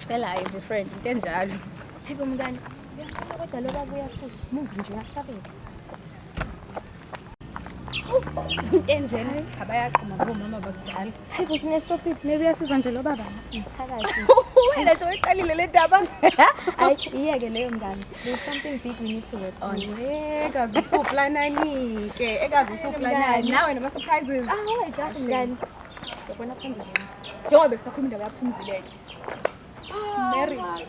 Ngicela nje friend into enjalo. Hayibo mngani. Kodwa lo baba uyathusa. Mungu nje uyasabela. Into enjena cha bayaqhuma ngomama bakudala. Hayibo sine stop it. Maybe uyasizwa nje lo baba ngathi ngithakathi. Wena nje uyiqalile le ndaba. Hayi iyeke leyo mngani. There's something big we need to work on. Ekazi usuplanani ke. Ekazi usuplanani. Nawe nama surprises. Wajathi mngani. Uzobona phambili. Njengoba besakhuluma indaba yaphumzileke. Marriage.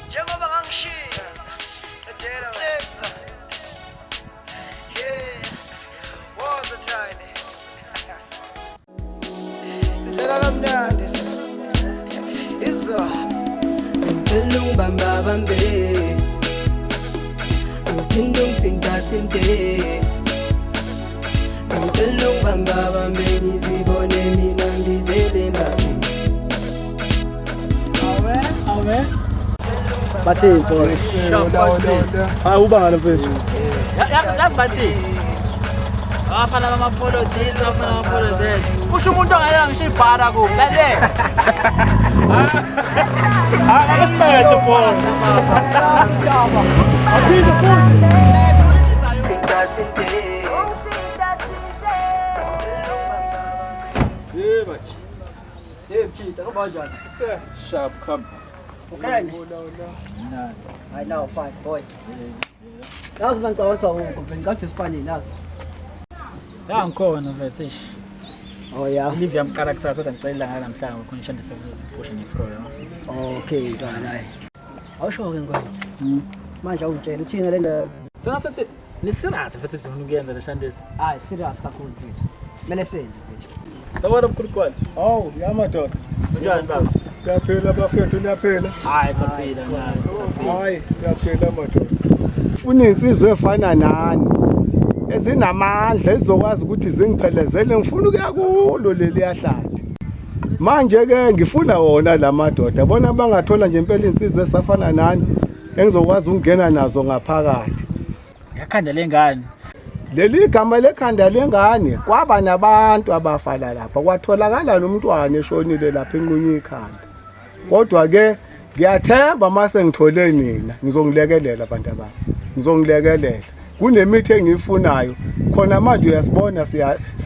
Njengoba ngangishiya edela Mcebza. Yeah, was a tiny. Sidlela kamnandi izwa. Ngicela ungibamba bambe. Angiphinde ngithintathinte. Ngicela ungibamba bambe ngizibone mina ngizele mbavi. Awe. Bathini boys? Hayi ubanga mfethu. Yazi bathini? Abafana bamapolo this, abafana bamapolo that. Kusho umuntu ongayanga ngisho ibhara ku. Lalela. Akaphethe boy. Aphinde futhi. Thintathinte. Bathi. Mchita kanjani? Sharp come. Okay. I know 5 boy. Nazi bangicabanga ukuthi ngicabanga Sphamandla nazi. Ya ngikhona mfethu. Oh yeah. Live yamqala kusasa kodwa ngicela ngala namhlanje khona ishandise ukuthi ni fro yho. Okay, ntwana hayi. Awusho ke ngwane. Manje awutshela uthina le ndaba. Sona mfethu ni serious mfethu sizofuna ukuyenza le shandise. Hayi serious kakhulu mfethu. Mele senze mfethu. Sabona mkhulukwani. Oh, yamadoda. Unjani baba? Siyaphila bafethu niyaphila. Hayi saphila nawe. Hayi, siyaphila madoda. Ufuna insizwe efana nani. Ezinamandla ezokwazi ukuthi zingiphelezele ngifuna ukuya kulo leli yahlathi. Manje ke ngifuna wona lamadoda. Bona bangathola nje impela insizwe esafana nani engizokwazi ukungena nazo ngaphakathi. Yakhanda lengane. Leli igama lekhanda lengane kwaba nabantu abafala lapha kwatholakala nomntwana eshonile lapha enqunye ikhanda. Kodwa ke ngiyathemba mase ngithole nina ngizongilekelela abantu abami. Ngizongilekelela. Kunemithi engiyifunayo. Khona manje uyasibona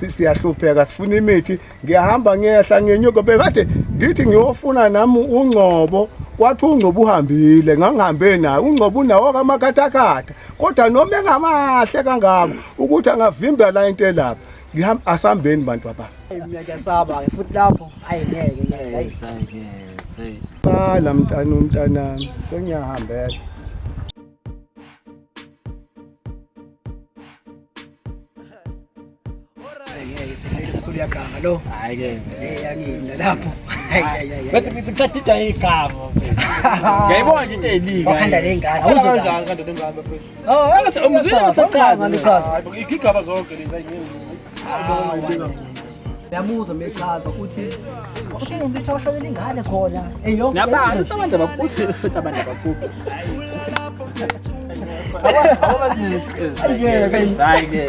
siyahlupheka sifuna imithi. Ngiyahamba ngiyehla ngenyuko bekade ngithi ngiyofuna nami ungcobo. Kwathi ungcobo uhambile ngangihambe naye ungcobo unawo kamakhathakhatha kodwa noma engamahle kangako ukuthi angavimba la into lapha ngihamba asambeni bantu aba Mina ngiyasaba ke futhi lapho ayingeke hayi. Sala umntanami sengiyahambela. Kuyaganga lo. Hayi ke. Yangina lapho. Hayi. Bathi ngicatha igama mfethu. Ngiyayibona into eyilinga. Wakhanda lengane. Awuzwa kanjani kanti lengane mfethu? Oh, engathi umzwile Ngicatha ngalichaza. igigaba zonke lezi ayingeni. Yamuza mechaza ukuthi ushini ngishawushona ingane khona. Eyo. Nabantu abantu abakuthi futhi abantu abakuthi. Hayi ke.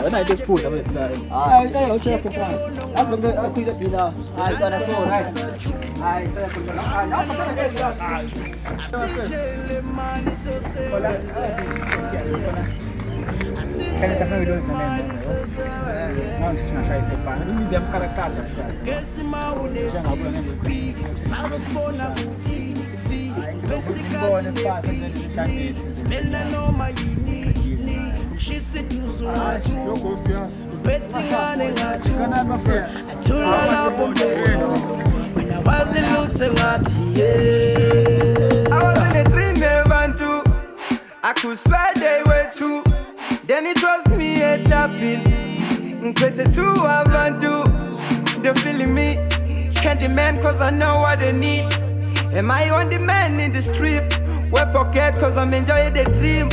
Wena into esiphutha bese. Hayi ngeke ucheck phela. Azonke akhwile bila. Hayi kana so right. Hayi seyakhuluma. Hayi. Kaya sa family sa nene. Manje sinashaya isebhana. Live yamqala kusasa. I was in a dream, Bantu. I could swear they were two. Then it was me a tapping. Better two Bantu. They're feeling me. Can't demand cause I know what they need. Am I on the man in the street? Well, forget cause I'm enjoying the dream.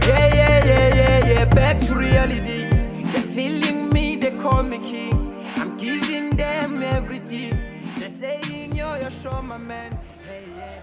Yeah. Back to reality. They're feeling me, they call me king. I'm giving them everything. They're saying you're your show, my man. Hey, yeah.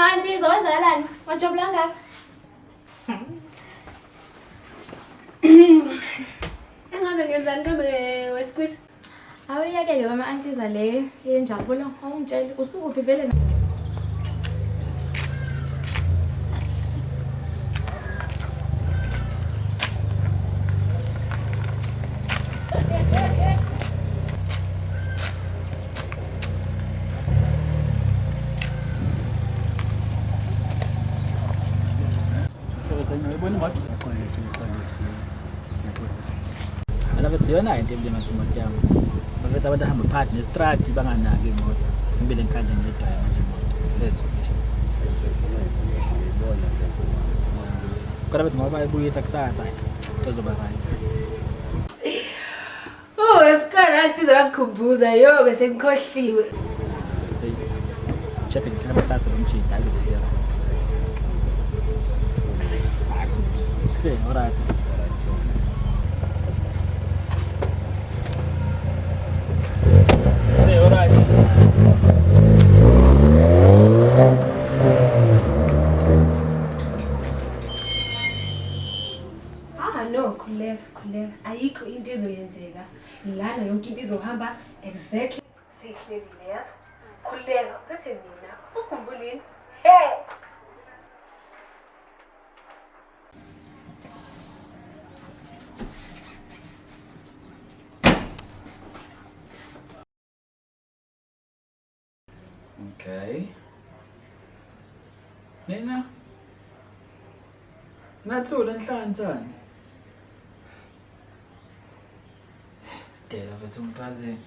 Auntie, zalan. Macam langgar. Engabe ngenzani kambe wesqueeze? Awuyake yona auntie zale yenjabulo. Awungitshela usukuphi vele. Alabathi yona into ebulenga imoto yami. Bafethu abantu ahamba phakathi nestrati banganaki imoto. Simbele ngikhandle ngedrive manje imoto. Lethu. Kodwa bathi ngoba bayibuyisa kusasa kuzoba right. Oh, esikhala sizokukhumbuza yo bese ngikhohliwe. Check ngithina basasa lomjini hayi kusiya. Alright. Say alright. No, khuleka. Ayikho into ezoyenzeka. Lana yonke into izohamba exactly sihleli lezo. Khuleka, phethe mina. Usukhumbulini? Hey! Okay. Nina. Ngathula enhlanzane. Dela bethu umphazeni.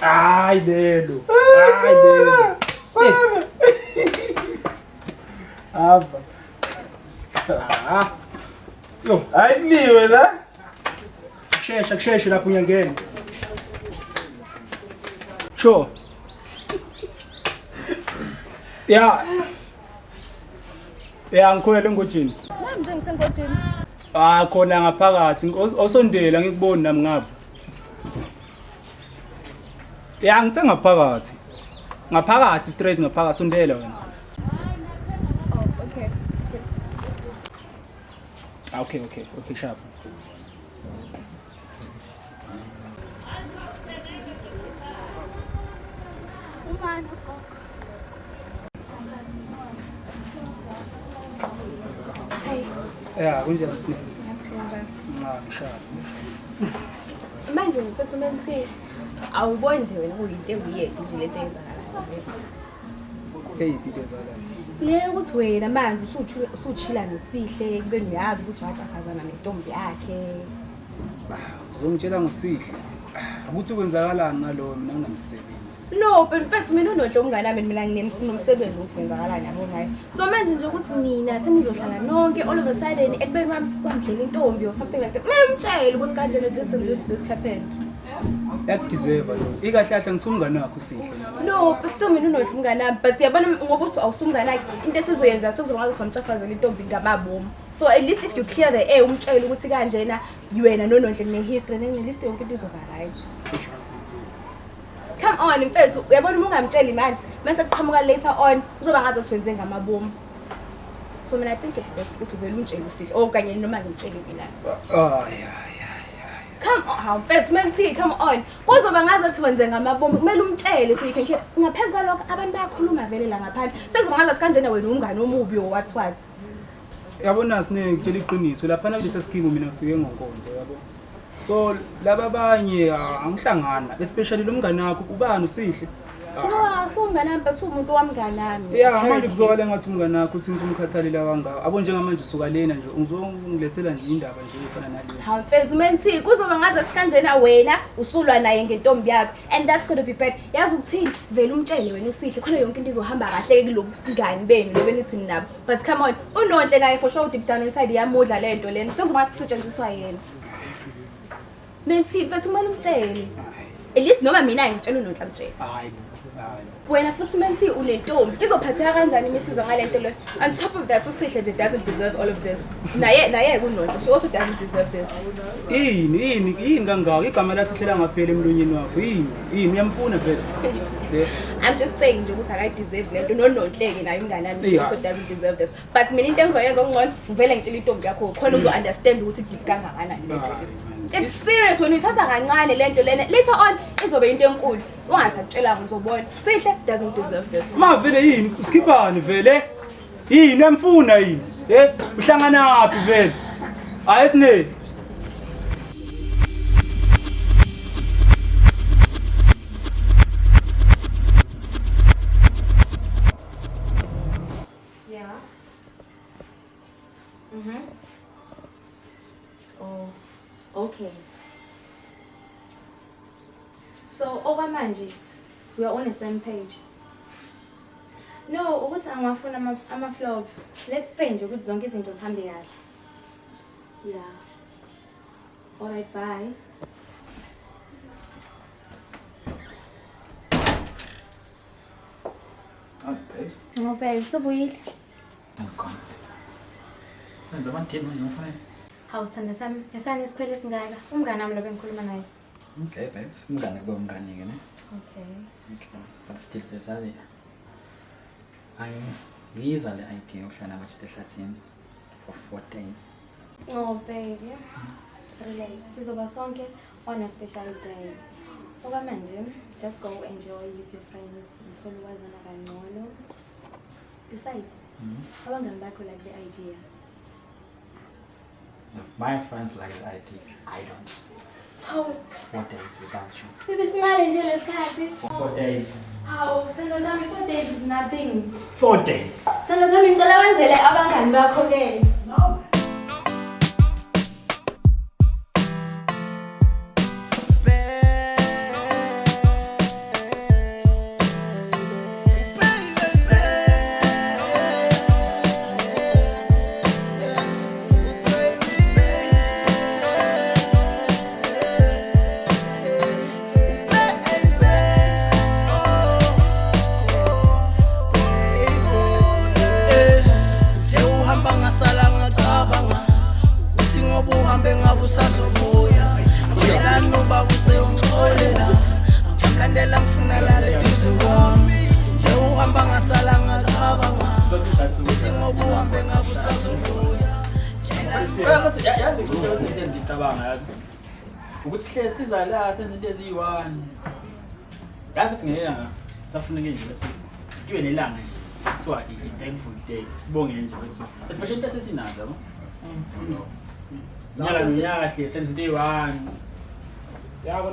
Ai dedo. Ava. Yo, ayiliwe la. Kusheshe lapho uyangena. Sure. Yeah, ngikhwele ngojini. Nami nje ngisengojini. Khona ngaphakathi. Osondela ngikuboni nami ngapha. Ngithe ngaphakathi. Ngaphakathi straight ngaphakathi sondela wena. Oh, okay. Okay, sharp. Ngubane? Yeah, kunjani sini? Sharp. Manje ngifethu menthi awuboni nje wena kuyinto enguyeki nje lento eyenzakalayo. Eyiphi into ezalayo? Le ukuthi wena manje usuchila nosihle kube uyazi ukuthi wajafazana nentombi yakhe. Uzongitshela ngosihle. Ukuthi kwenzakalani ngalo mina nginamsebenzi. No, but mfethu mina unodlo umnganami mina nginomsebenzi ukuthi kwenzakalani yabo ngayo. So manje nje ukuthi nina senizohlala nonke all of a sudden ekubeni wamdlela intombi or something like that. Ngimtshela ukuthi kanjena this happened. Yakudeserve lo. Ikahlahla ngisumngane wakho sihle. No, but still mina unodlo umnganami but yabona ngokuthi awusumnganaki into esizoyenza sokuzongazi somtshafazela intombi ngamabomu. So at least if you clear the air umtshela ukuthi kanjena wena nonodle nehistory nelist yonke into izoba right. Come on mfethu uyabona ungamtsheli manje mase kuqhamuka later on uzoba ngathi asiwenze ngamabomu. So mina I think it's best ukuthi uvele umtshele usihle okanye noma ngimtshele mina. Yeah. Come on Hawu mfethu menthi come on. Kuzoba ngazathi wenze ngamabomu kumele umtshele so you can ngaphezulu kwalokho abantu bayakhuluma vele la ngaphandle. Sekuzoba ngazathi kanjena wena umngane omubi or what. Yabona sine ngitshela iqiniso lapha na kulesa scheme mina ngifike ngonkonzo yabo. So laba abanye angihlangana especially lo mngane wakho ubani usihle. So umngane but umuntu wamngane nami. Yeah, manje kuzokala ngathi umngane wakho since umkhathalile kangaka. Abo njengamanje usuka lena nje uzongilethela nje indaba nje efana naleyo. Hawu mfethu menthi kuzoba ngazathi kanjena wena usulwa naye ngentombi yakho and that's going to be bad. Yazi ukuthini vele umtshele wena usihle khona yonke into izohamba kahle kulobungane benu lebenithi nabo. But come on, unonhle naye for sure deep down inside yamudla lento lena. Sekuzoba ngathi kusetshenziswa yena. Menthi mfethu kumele umtshele. At least noma mina ngitshela unonhle amtshele. Hayi. Wena futhi menthi unentombi izophatheka kanjani imisizwe ngalento le. On top of that usihle nje doesn't deserve all of this. Naye kunonhle she also doesn't deserve this. Yini kangaka igama lasihlela ngaphela emlonyeni wakho yini uyamfuna phela. I'm just saying nje ukuthi akayi deserve lento nononhleke naye umngane nami she also doesn't deserve this. But mina into engizoyenza ongcono ngivele ngitshela intombi yakho khona uzo understand ukuthi deep kangakanani lento. It's serious when uyithatha kancane lento lena later on izobe into enkulu. Ungathi akutshela ngizobona. Sihle doesn't deserve this. Ma vele yini uskiphani vele? Yini emfuna yini? Uhlangana naphi vele? Ayesine. Yeah. Oh. Okay. So okwamanje we are on the same page. No, ukuthi angafuna ama-flop. Let's pray nje ukuthi zonke izinto zihambe kahle. Yeah. All right, bye. Okay. No, babe, sobuyile. Ngikho. Senza amathini manje ngifuna. Hawu sithanda sami, yasani isikhwele singaka. Umngane nami lo bengikhuluma naye. Okay, babes. Umngane kube umngane ke ne? Okay. But still besazi. Ngizwa le idea yokuhlala Ikhekhe Ehlathini for 4 days. Oh, baby. Relax. Sizoba sonke on a special day. Okwamanje, just go enjoy with your friends. Ngithole ukwazana kangcono. Besides, abangani bakho like the idea. My friends like the idea. I don't. How? 4 days without you. Baby, singale nje lesikhathi. 4 days. How? Sendo sami 4 days is nothing. 4 days. Sendo sami ngicela wenzele abangani bakho ke. No. Ukuthi sihle siza la senze into eziyi1. Lapho singeyanga safuneke nje ukuthi sibe nelanga nje. Kuthiwa i-thankful day. Sibonge nje ukuthi especially into esinazo yabo. Nyaka hle senze into eziyi1.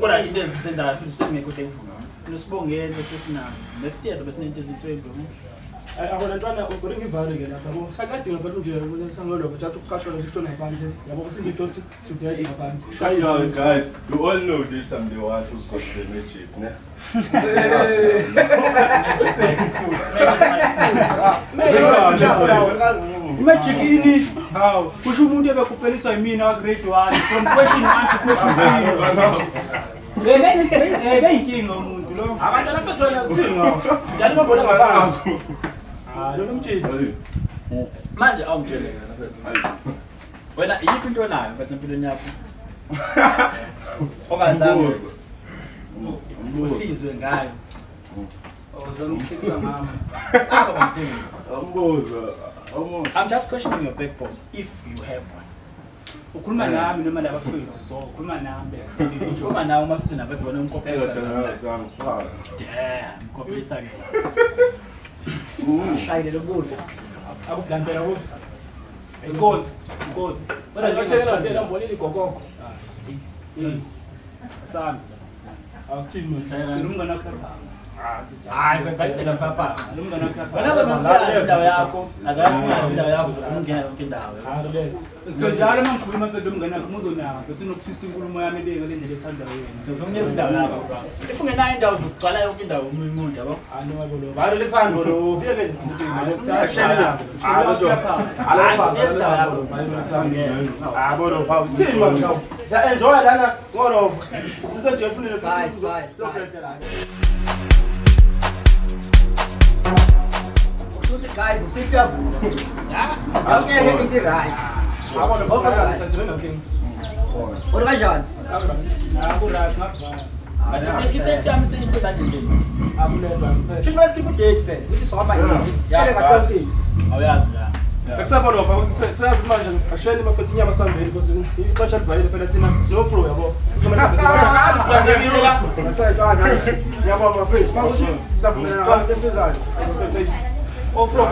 Kodwa into ezisenza futhi sesingekho thankful ngayo. Sibongele into esinazo. Next year sobe sinento ezi12 yabo. Akona ntwana uringi vale ke lapha yabo sakade ngabantu nje ukuthi sangolo bathatha ukuqashwa lesitona ngaphandle yabo singi toast to date ngaphandle. Yo guys, you all know this I'm the one who's got the magic, ne? Magic ini how kusho umuntu ebekupeliswa yimina grade 1 from question 1 to question 3. Beyinkinga umuntu lo. Abantu lapha sithinga. Njalo nobona ngabantu. Lo nomtshito. Manje awungitshele mfethu. Wena yiphi into onayo mfethu empilweni yakho? Okazange usizwe ngayo. Uzamfikisa mama. Ambuza. I'm just questioning your backbone if you have one. ukhuluma nami noma labafowethu so ukhuluma nami Uma nawe masithi nabathi wena umkophelisa. Damn, Mkophelisa ke. shayile lokudla akublantela kuzo inkonzo kodwa ngiyachela nje ngibonile igogoko sami awuthini manje silumngana wakho Hayi kwenza indlela papa. silumngana wakho Wena zomasikala indawo yakho, akayazi indawo yakho uzofuna ukungena yonke indawo. senjalo mangikhuluma ke lomngana wakho muzonaka uthi nokuthista inkulumo yami ebeke le ndlela ethanda wena Uzofuna ukungena indawo yakho baba. If ungenayo indawo uzogcwala yonke indawo umuntu yabo. anoma baro lethando lo vile Sashela. enjoy lana ngoro sisenje ufunile Guys. Guys, usiphi yavuka. Okay, into right. Uri kanjani? Isentshami sesizandle nje. Should we skip dates man? Uthi sohamba yini? Sele ka-20. Awuyazi la. Akusabona baba seyazi manje ashayele imafethi inyama sambeni because i-social value phela thina no flow yabo yabo mafethi manguthi siyavumelana ngayo besizayo oh flow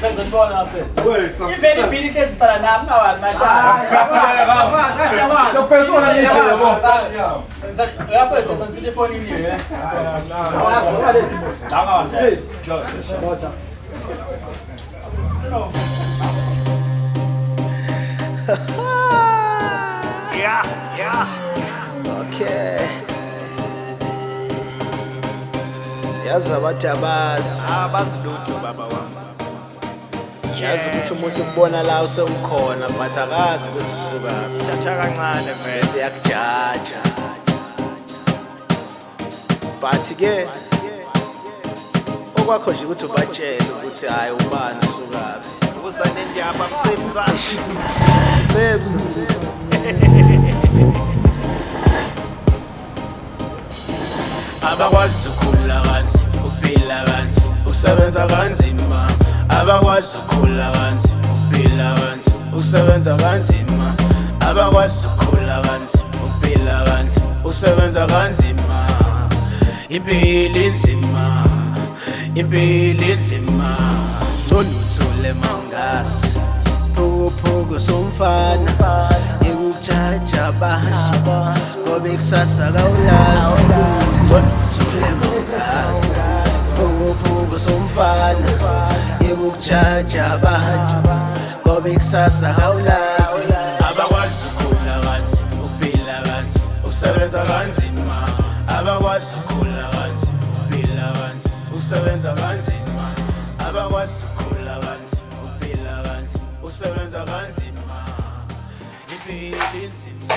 Sengizothola afethu. Iveni ibili ihlezisana nami ngawazi mashaya. sokuphezona nje yabo Uyafethu sentilefoni ini eh. Langa nje. George. Yeah. Okay. Yazi abathi abazilutho baba wami. Yazi ukuthi umuntu ukubona la usewukhona but akazi ukuthi usuka thatha kancane bese yakujaja. But ke okwakho nje ukuthi ubatshele ukuthi hayi ubani usukaphi. Uzane ndiyapha Mcebza. Mcebza. Abakwazi ukukhula kanzi, uphila kanzi, usebenza kanzima. Abakwazi ukukhula kanzi, uphila kanzi, usebenza kanzima. Abakwazi ukukhula kanzi, uphila kanzi, usebenza kanzima. Impilo inzima. Sonuthule mangazi, phuku somfana. Ekujaja abantu, ngoba ikusasa kawulazi. Sonuthule mangazi, phuku somfana. Ekujaja abantu, ngoba ikusasa kawulazi. Abakwazi ukukhula kanzi, uphila kanzi, usebenza kanzima. Abakwazi ukukhula kanzi, uphila kanzi, usebenza kanzima. Abakwazi ukukhula kanzi, uphila kanzi, usebenza kanzima. Impilo inzima.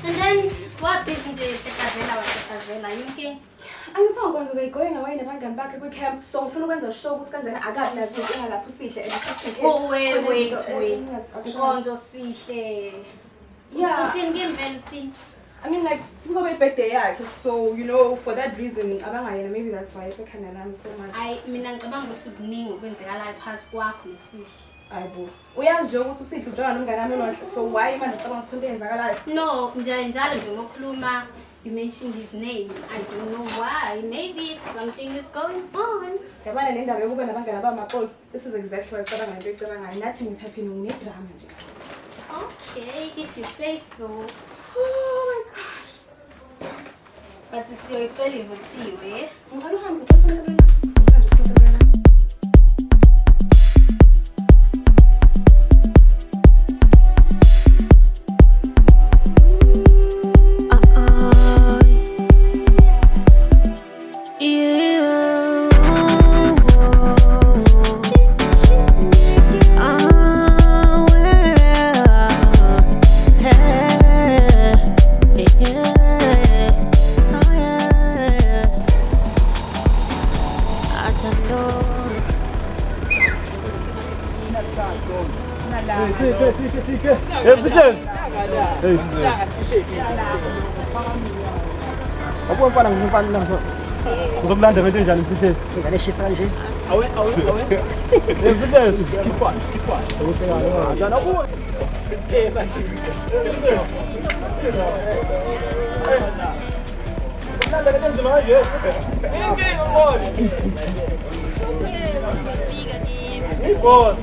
And then what busy nje tekazela yonke. Angithiwa nkonzo they going away nabangani bakhe kwi-camp so ngifuna ukwenza show ukuthi kanjani akabi nazo inkinga lapho sihle and Oh wait. Nkonzo sihle. Yeah. Uthini ngempela uthini? I mean like kuzobe i-birthday yakhe so you know for that reason abangayena maybe that's why esekhanda nami so much. Hayi mina ngicabanga ukuthi kuningi okwenzekalayo phakathi kwakho nesihle. Ayibo uyazi nje ukuthi usihle ujola nomngane wami onhle so why manje ucabanga ukuthi konke yenzakalayo? No, njalo nje ngokukhuluma you mentioned his name. I don't know why. Maybe something is going on. Yabana le ndaba yokuba nabangani abamaqolo this is exactly what ucabanga into ecabangayo nothing is happening ne-drama nje. Okay, if you say so. Oh my gosh. But siyoyicela ivuthiwe. Ngicela uhambe ucela Aku mfana ngifana nazo. Uzokulanda into enjani mfethu? Ngane shisa nje. Awe. Mfethu, skipwa. Ngana kuwe. Manje. Uzokulanda into enzima nje. Inkinga ngone. Boss.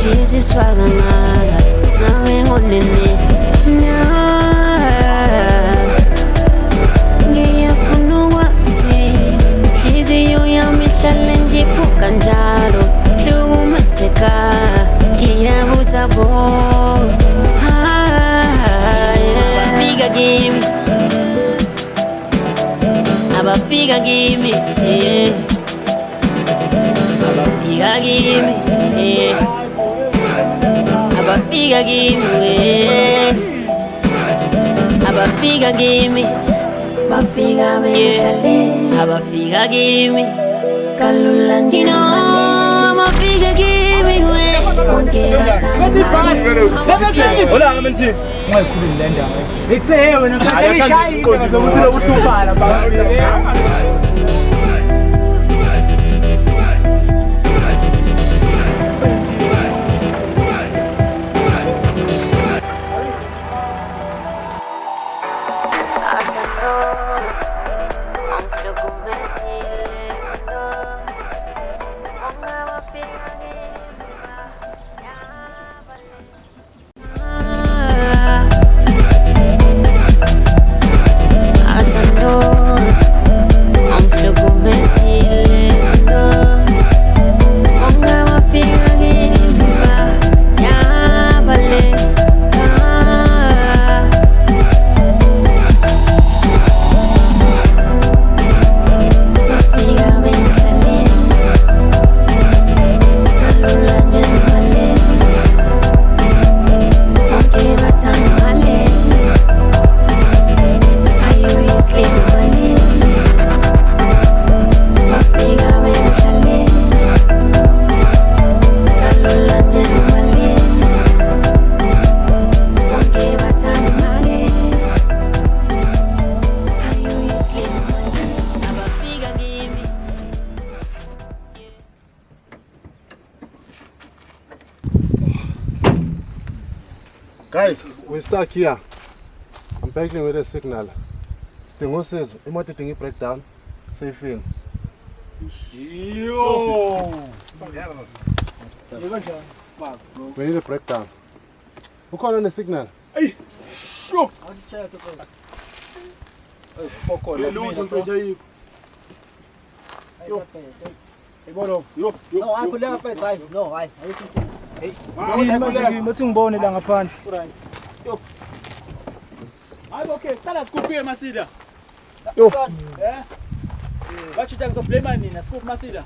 Jesus swaganaga nawe ngonene ngiyafunwa hliziyo yami ihlale nje ibuka njalo hlukumaseka ngiyabuza bo abafika kimi abafika kimi bafika bengihlale abafika kimi kalula nje abafika kimi wonke bathanda Hola ngamenthi ungayikhulumi le ndaba. Ekusehe wena ngiyashaya ngokuthi lo uhluphala ba. Guys, we're stuck here. I'm battling with a signal. Stingo says, imoto idinga i-breakdown. Seyifini. Yo! We need a breakdown. Ukhona ne-signal? Hey! Sure! Fuck all. Lutho mfethu ayikho. Yibona yo. No, akhuleka mfethu hayi. No, hayi. Hey, manje ngibone la ngaphandle. Right. Yo. Hayi okay, qala sikuphe Masida. Yo. Bathi ngizobhlema nina, sikuphe Masida.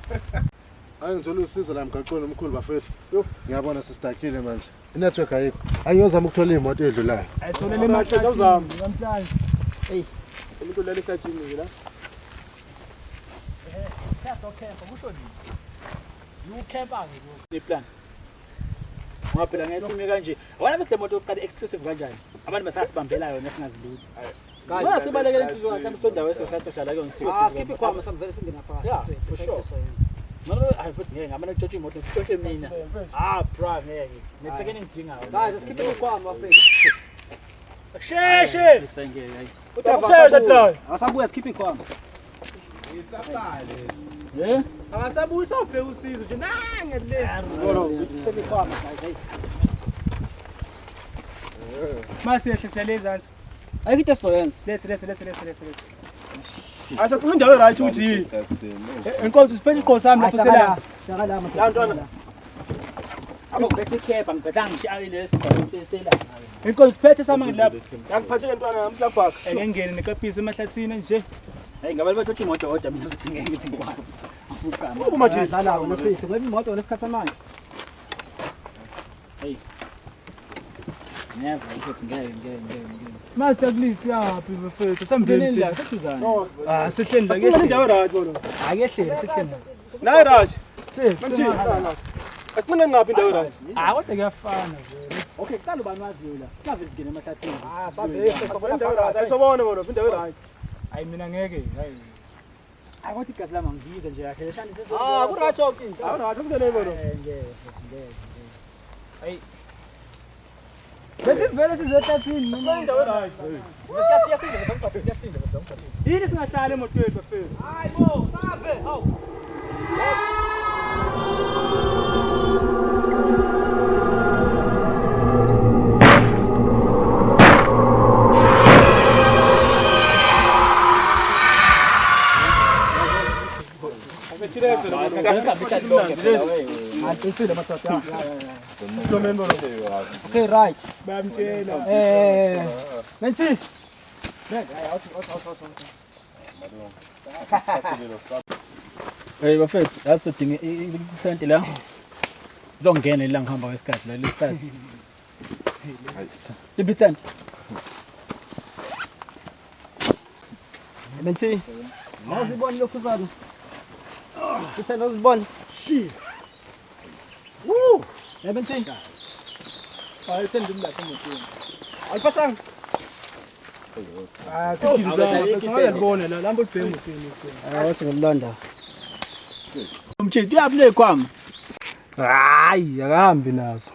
Hayi ngizolo usizo la mgaqweni omkhulu bafethu. Yo, ngiyabona sistakile manje. I-network ayikho. Ayiyozama ukuthola imoto edlulayo. Ayisonele emafethu awuzama namhlanje. Hey, umuntu leli ehlathini la. Okay, kusho nini? You campa nge plan. Ngaphela ngesime kanje. Awona bese moto oqala exclusive kanjani? Abantu basasibambela yona singazi lutho. Guys, sibalekele insizwa mhlawumbe sondawo esosasoshala ke ngisiyo. Skip ikhwama samvele singena phakathi. Yeah, for sure. No, I put ngeke ngamana utshotshe imoto sitshotshe mina. Bra ngeke. Nethekene ngidingayo. Guys, skip ikhwama mfethu. Sheshe. Ngeke hayi. Uthatha tla. Asabuya skip ikhwama. Yeah? Akasabuya sawubhe usizo nje nange le. Skip ikhwama guys. Masiyehle selezansi. Ayikho into soyenza. Lethe. Asacuma indawo right ukuthi yini? Enkonzo siphela iqho sami lapho sela. Saka la La ntwana. Abokuphethe ikhepha ngiphetha ngishayile lesigqoko sesela. Inkosi siphethe samangilapha. Yakuphathele ntwana nami silabhaka. Engene neqaphisi emahlathini nje. Hey ngabe bathothi imoto odwa mina ngithi ngeke ngithi ngikwazi. Afukama. Uma nje dlalawo nesihle ngoba imoto lesikhathi samanje. Hey. Never ngithi ngeke. Mase kulisi yaphi bafethu sambeni la seduzana. Ah sehleni la ke Indawo right bona. akehlele sehleni. La Raj. Manje Asicine ngaphi indawo right? kodwa kuyafana vele. Okay, kuqala ubani waziyo la. Save sigene emahlathini. Sabe sobona indawo right. Sobona bona indawo right. Hayi mina ngeke hayi. Akothi igazi lami ngiyize nje kahle leshani sese. Ku-right yonke into. Right ukuzele bona. Ngeke. Hayi. Bese vele sizohlathini noma Indawo right. Siyasinda yini singahlala emotweni bafethu. Hayi bo, sabe. Hawu. Okay right. Bayamtshela. Nansi. Hey bafethu, asodinga iphente la. Uzongena la ngihamba kwesikhathi la lesikhathi. Ibithente. Nansi. Awuzibona lokhu sana. Uthanda uzibona? Shit. Woo! Nansi. Hayi sendimlapha emotweni. Ayiphathanga. Siyibona la lambo libhemu emotweni. Wathi ngimlanda. Umtshithu uyabule kwami. Hayi akahambi nazo.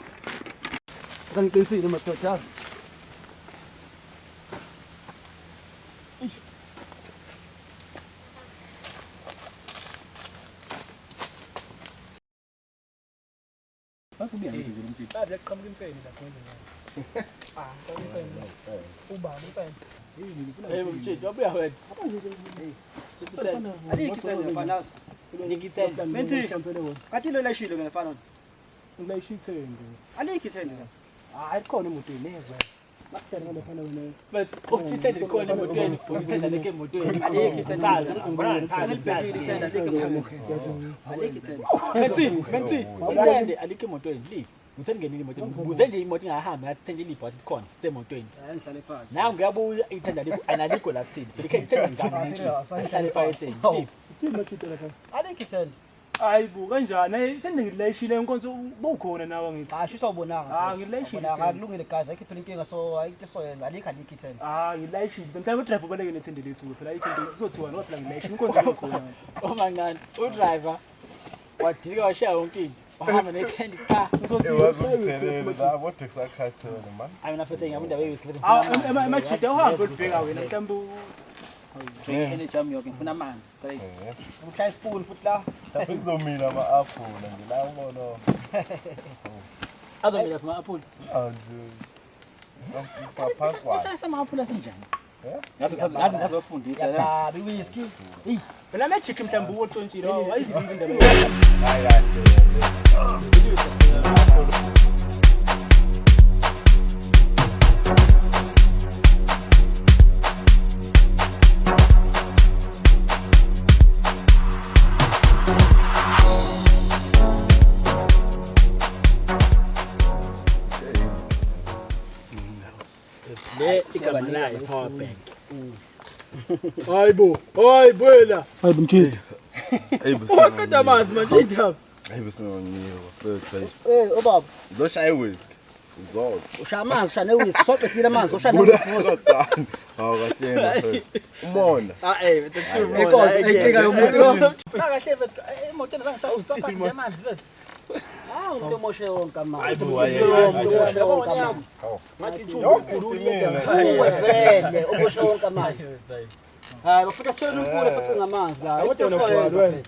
Akangiqinisile madoda. Basubiya nje umtshithu. Babe yaqhamuka imfene la kwenze njalo. Ubani imfene. Hey umtshithu wabuya wena. Alikithele mfanazi. Ngikithenda. Menthi. Kathi lo lashilo ke mfana. Ngilayishithenge. Alikithele. Hayi khona imoto inezwe. Bakuthenga lefana wena. But ukuthithenda likhona emotweni, ukithenda leke emotweni. Alikithele. Menthi. Ngithende alike emotweni. Live. Ngithende ngenile emotweni. Ngibuze nje imoto ingahambi ngathi thenge libhodi khona semotweni. Ngihlale phansi. Nawe ngiyabuza ithenda liko analikho la kuthini. Phela ngithenda ngizama nje. Ngihlale phakathi. Isimo chithe lapha. Alikithele. Hayi bu kanjani sende ngilayishile inkonzo bowukhona nawe ngithi. Hayi usawubonanga. Ngilayishile. Akulungile guys ayikho inkinga so ayikho soyenza alikithele. Ngilayishile. Ngithanda udriver baleke nethende lethu phela ayikho into kuzothiwa ngoba phela ngilayishile inkonzo ikhona. Mancane udriver wadika washaya yonke into. Wahamba nethendi cha. Ayi nafethe ngiyabunda weyisikho. Emachithe uhambe ulibheka wena mhlambe Ene jam yoke ngifuna amanzi straight. Ukhaya spoon futhi la. Kuzomila ama-aphula ngila ngono. Azomila ama-aphula. Ngaphansi ama-aphula sinjani? Ngathi ngazofundisa la. Babi whisky. Hey, phela magic mhlambe uwontshintshile wayizinga indaba. Le igaba nayo power bank. Hayibo, hayibuela. Hayibo mthini. Qeda amanzi manje indaba. Hayibo sinonyiwe bafethu. Ubaba. Uzoshaya whisky. Uzoza. Ushaya amanzi, ushaya newhisky, soqedile amanzi, ushaya newhisky. Hawu kahle umona. That's true. Inkosi inkinga yomuntu. Kahle mfethu emotweni bangisawusiphatha nje amanzi mfethu. Umuntu omoshe wonke amanzi. Hayibo waye. Ngathi vele omoshe wonke amanzi. Hayi bafika sithole umfula soqinga amanzi la. Kodwa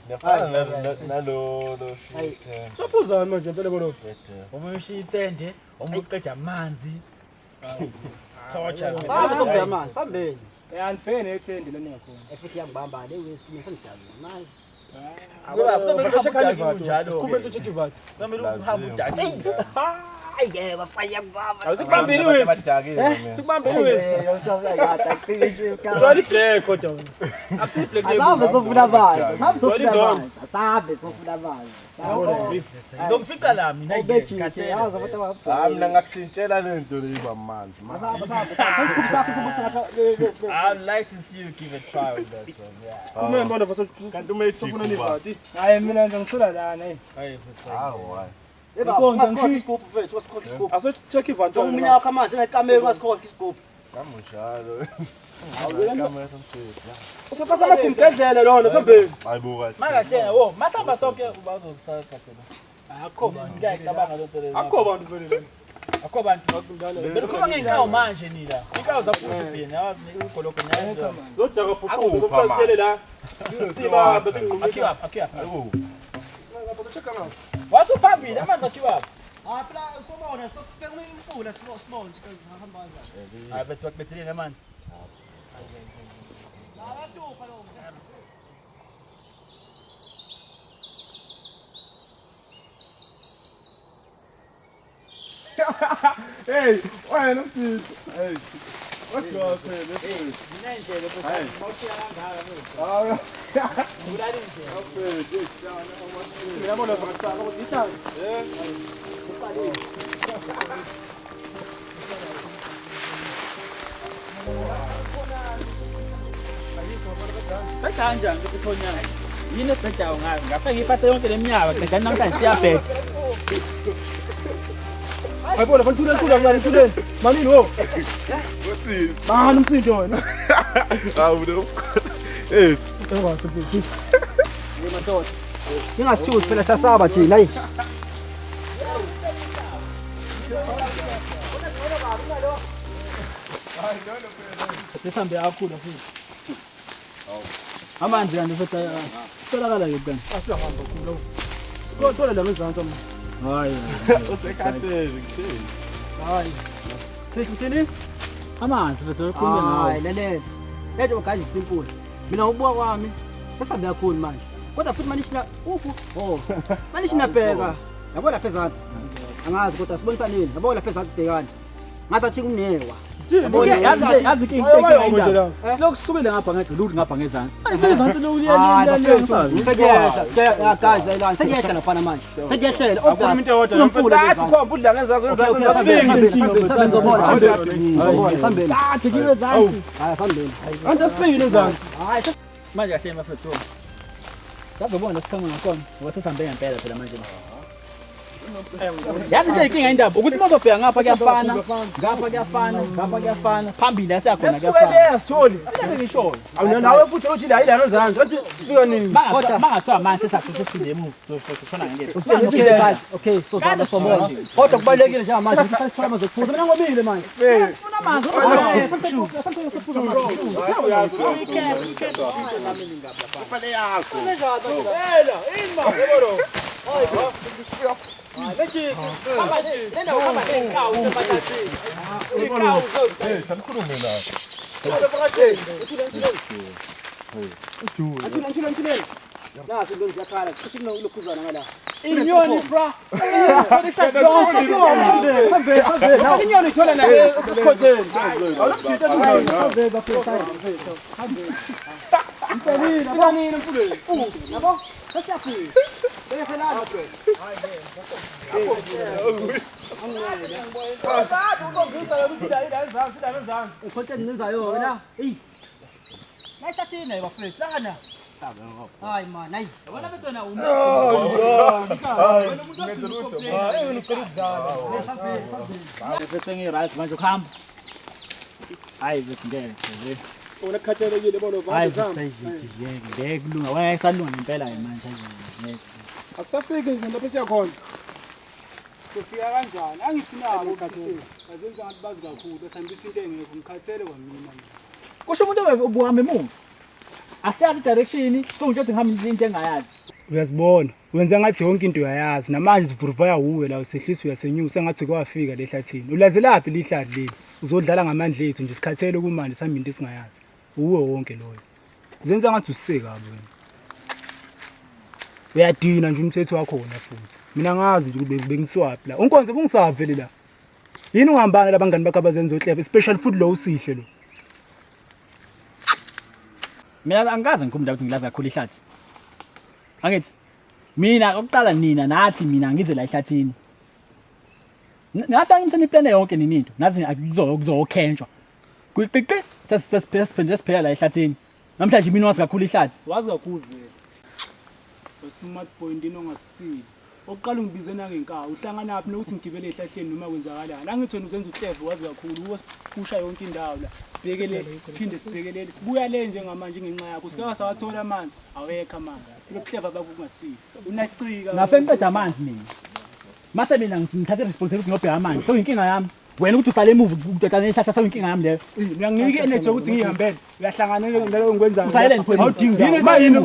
Ngiyafana nalo shit. Sophuzana manje impela kono. uma ushithende, uma uqeda amanzi. Thocha. Sabe sokuya amanzi, sambeni. Andifene ethende lana yakhona. Efuthi yangibamba le whisky nesengidala. Nayi. I'd like to see you give a try with that one. What's so puppy? That man got you up. I bet what between the man. Hey, why not this? Hey, what's your favorite? Hey. Kanjani ukuthonyana? Yini ebhedayo ngayo? Ngapha ngiphathe yonke leminyaka qeda namhlanje siyabheka. Ayibona bantule kancane ntule. Manini wo? What's Mani umsindo wena. Hawu Eh, ngikwazi ukuthi. Madoda. Ningasithuthi phela sasaba thina hayi. Sisambe kakhulu futhi. Amanzi kanti futhi tholakala ke bani? Asihamba kulo. Kuthola la ngezantsi manje. Hayi. usekhathele ngithini? Hayi. Sekuthini? Amanzi futhi ukhulume ngawo. Hayi lele. Letho gazi simple. Mina ubuka kwami sesambe kakhulu manje. Kodwa futhi manishina uphu. Oh. Manishina bheka. Yabo lapha ezantsi. Angazi kodwa sibonisa nini? Yabo lapha ezantsi bhekani. Ngathi athi kunewa. Yazi ke into lokusukela ngapha ngedlulu ngapha ngezantsi. Ngezantsi lo uyangisazi. Sekuyehla guys ayilani. Sekuyehla nafana manje. Sekuyehlela. Awukho into yodwa. Mfula khomba udla ngezantsi sambeni. Kathi kiwe zanti. Hayi sambeni. Ande siphinile ezantsi. Hayi manje kahle mafethu. Sizobona sikhanga ngakhona. Ngoba sesambe ngempela phela manje. Yazi nje inkinga indaba ukuthi mazobheka ngapha kuyafana ngapha kuyafana phambili asiyakhona kuyafana sitholi ngisho awunawe futhi uthi la ilalo zanzi wathi fika nini kodwa mangathiwa manje sasesifile emuva soshona ngeke okay so zanda somona kodwa kubalekile nje manje sisithola mazokuphuza mina ngobile manje sifuna amanzi Kufanele yakho. Ela ima yebo hayi Samkhulume la. Nasi ndo ngiyakhala kuthi kunokhuzana ngala inyoni bra inyoni thola na esikhotheni Mfanini mfuleni yabo sasiyafika beyaselana Ukhothe nenzayo wena hey Mayisathina bafethu lana hayi man hayi yabona bethona bese ngiright manje ukuhamba hayi bethi ngeke Una khathalekile bona hayi uvamba ngeke kulunga wena isalunga ngempela manje ngeke asafike lapho siyakhona sofika kanjani angithi nabo khathele azenza ngathi bazi kakhulu besambisa into engekho ngikhathele kwamina kusho umuntu obuhambe emuva asiyazi direction sonke nje ngihamba into engayazi uyazibona wenza ngathi yonke into uyayazi namanje sivuruvaya uwe la usehlisa uyasenyusa ngathi kwafika lehlathini ulazelaphi lihlathi leli uzodlala ngamandla ethu nje sikhathele kumanje saminto esingayazi uwe wonke loyo zenza ngathi usiseka wena uyadina nje umthetho wakho wona futhi mina ngazi nje kube bengithiwaphi la unkonzo kungisavele la yini ungihambana labangani bakho abazenza ohlebe especially futhi lo usihle lo mina angikaze ngikhuluma ukuthi ngilaza kakhulu ihlathi angithi mina oqala nina nathi mina ngize la ehlathini ngafanga imseni iplane yonke nini into nathi akuzokhenjwa kuyiqiqi sesiphela la ehlathini namhlanje mina wazi kakhulu ihlathi wazi kakhulu vele smart point inongasisile oqala ungibize nangenkawu uhlangana naphi nokuthi ngigibele ehlahleni noma kwenzakalani angithona uzenza uhleve wazi kakhulu uwasipusha yonke indawo la sibhekele siphinde sibhekelele sibuya le njengamanje ngenxa yakho sikaka sawathola amanzi awekho amanzi lokuhleva bakungasile unacika ngafe ngiqeda amanzi mina mase mina ngithathe responsibility ngobheka amanzi so inkinga yami wena ukuthi usale emuva ukuxoxana nehlahla sawo inkinga yami leyo mina nginike energy ukuthi ngihambele uyahlangana nalo ngikwenzayo usalele awudingi ma yini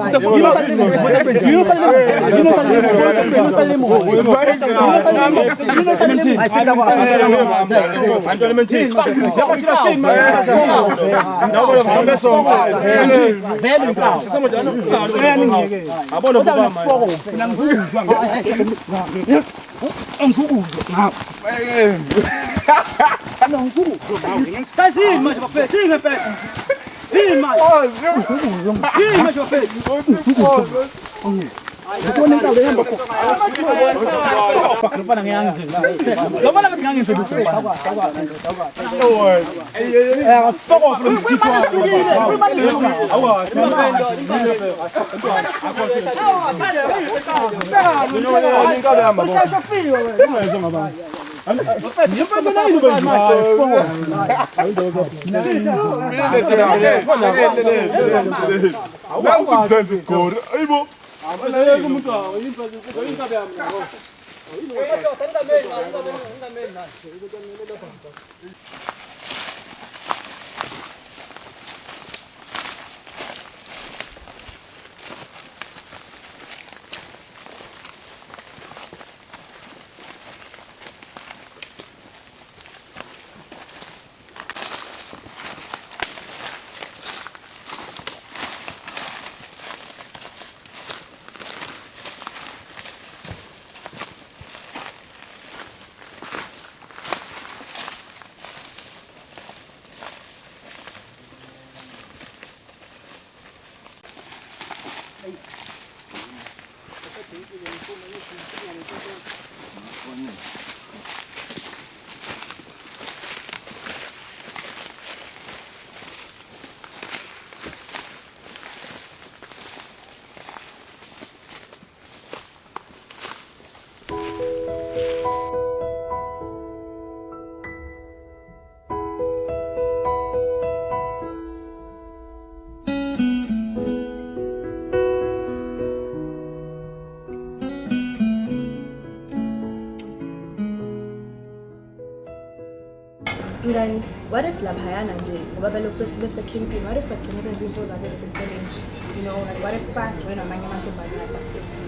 Ngani, what if laphayana nje ngoba belokhu bese camping, what if bagcina benza into zabo ezimpeleni nje, you know, like what if bagcina amanye amantombazane asafisa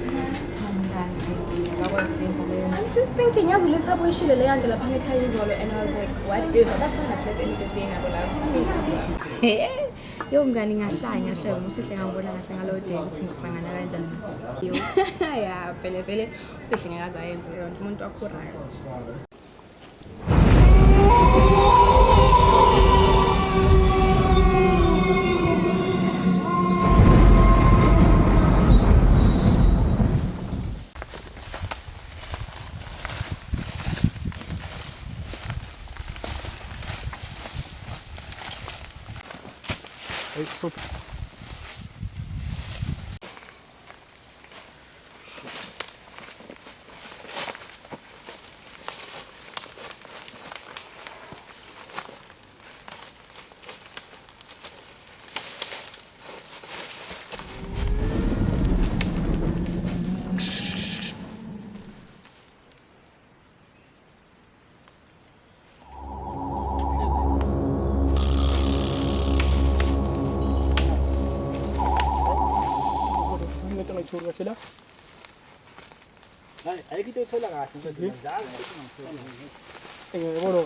I'm just thinking yazi letha boyishile le yandla lapha ekhaya izolo and I was like what if that's not like anything I will have yo mngani ngahlanya shaya usihle ngabona kahle ngalo day ukuthi ngisangana kanjani yo ya phele usihle ngakaza yenze yonke umuntu akhurayo Super. Kahle la. Hayi, ayikho ithola kahle nje njalo. Ngiyabona.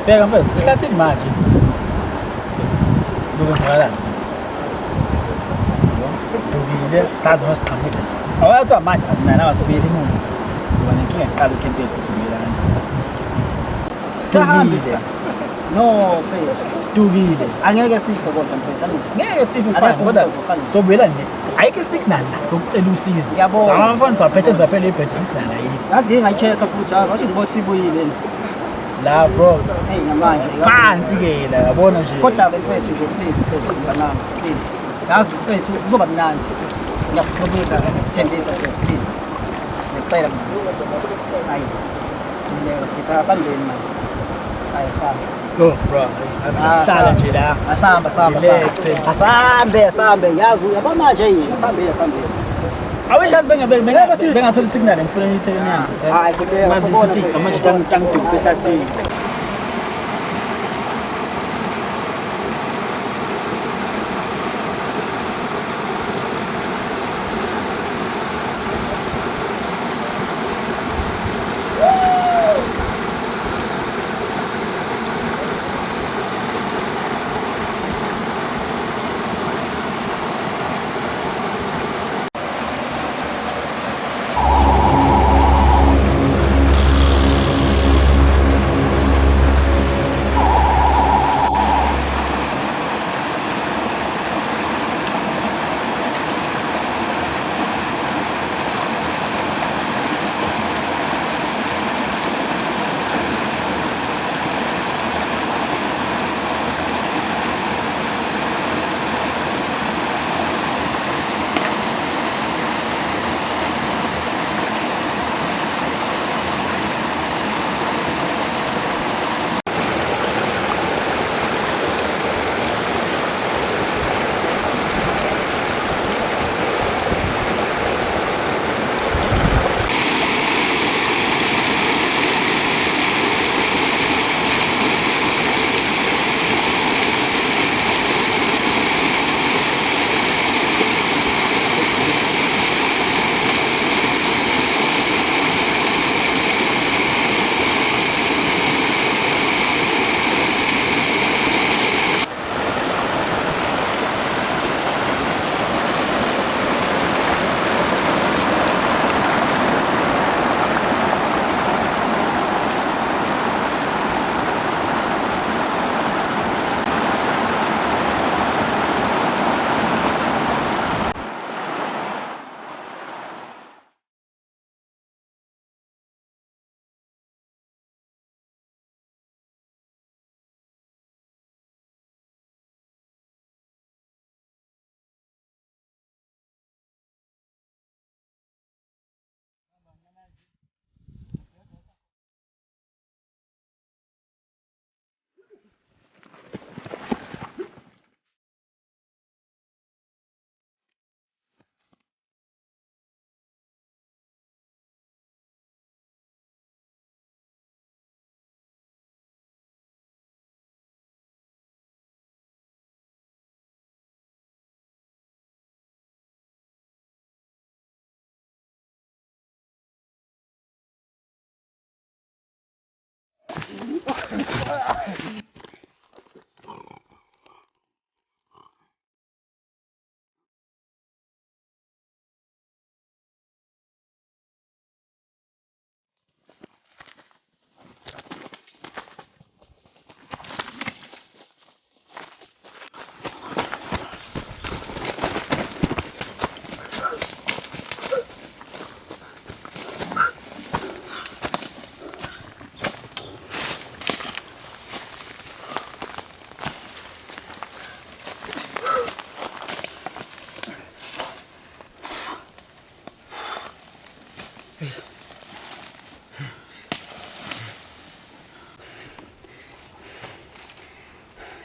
Pega mfethu, ehlathini manje. Lokwenzakalani? Dukile, sazi masiqhamuka. Awathiwa manje akunana wasebuyela emuva. Zoba nenkinga ngiqala ukhempeni kusukela. Sahamba isikhathi. No, mfethu. Sidukile. Angeke sife kodwa mfethu angithi. Ngeke sife mfana kodwa sobuyela nje. Ayike isignal la ukucela usizo. Ngiyabona. Samafana saphetheza phela ibhethe isignal ayikho. Yazi ngeke ngayichecka futhi akusho ukuthi sibuyile. La bro. Hey namanje. Phansi ke la yabona nje. Kodwa ke mfethu nje please mntanami please. Yazi mfethu kuzoba mnandi. Ngiyakuxolisa ngithembisa mfethu please. Ngicela mna. Hayi. Ngiyeka mfethu asambeni manje. Hayi asamba. So bro, asihlala nje la. Asamba. Asambe yazi uyabona manje yini asambe. Awishazi bengathola isignal emfuleni ithekeni yakhe. Hayi kodwa manje sithi manje tangidukise ehlathini.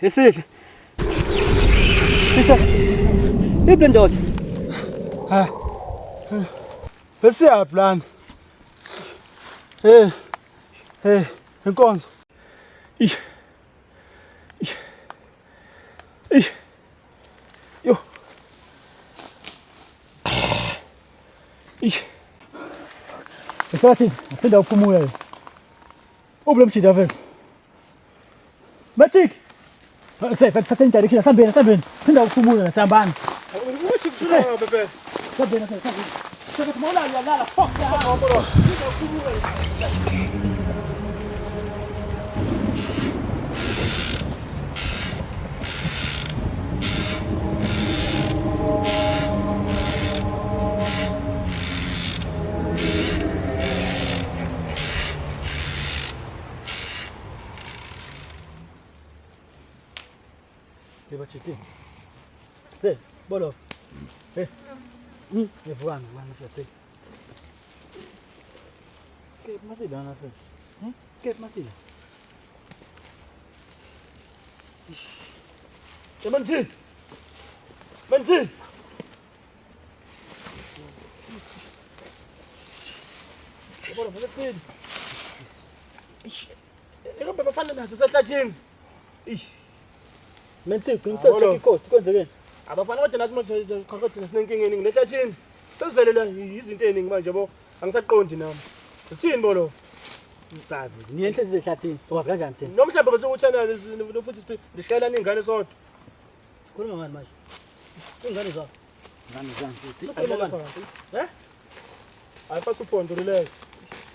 Esihle. Ibhle ndoda. Ha. Bese plan. Inkonzo. Yo. Ehlathini, ngifunda uphumula yena. Ubule mjida vele. Matik. Fatha direction sambeni. Funda uphumula sambani. Uthi kusuka bebe. Sambeni. Sebe kumona la fuck ya. Funda uphumula. Leva chiquinho. Zé, bora. Voando, Zé. Escape Macilha, na frente. Escape Macilha. É bandido. Bora, fazer cedo. Eu não vou falar nessa, você tá agindo. Mensik, kwenzekeni? Abafana kodwa nathi manje qhaqhathina sinenkingeni ngilehlathini. Sesivelela izinto eziningi manje yabo. Angisaqondi nami. Uthini bolo? Ngisazi. Niyenhle ezihlathini. Sokwazi kanjani thina? Noma mhlawumbe ngesokuchannel futhi ndishayela ingane sodwa. Khuluma ngani manje? Ingane zakho. Ngani zangi. Ayifasa uphondo relax.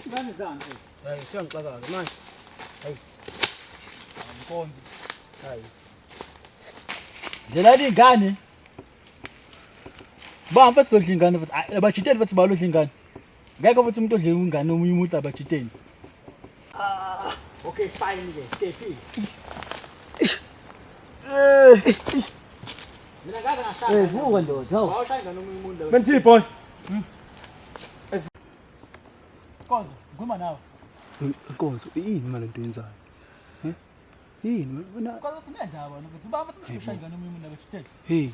Ingane zangi. Hayi, siyangixakaza manje. Hayi. Inkonzo. Hayi. Njela ingane. Ba mfethu lodla ingane futhi abajiteni futhi balodla ingane. Ngeke futhi umuntu odle ingane omunye umuntu abajiteni. Okay fine ke. Stephi. Mina ngabe ngashaya. Vuka ndoda. Awushaya ingane omunye umuntu. Benthi boy. Konzo, nguma nawe. Konzo, yini manje into yenzayo? Yini wena? Kodwa sinendaba wena ukuthi baba bathi ushaya ingane omunye umuntu abajiteni. Hey.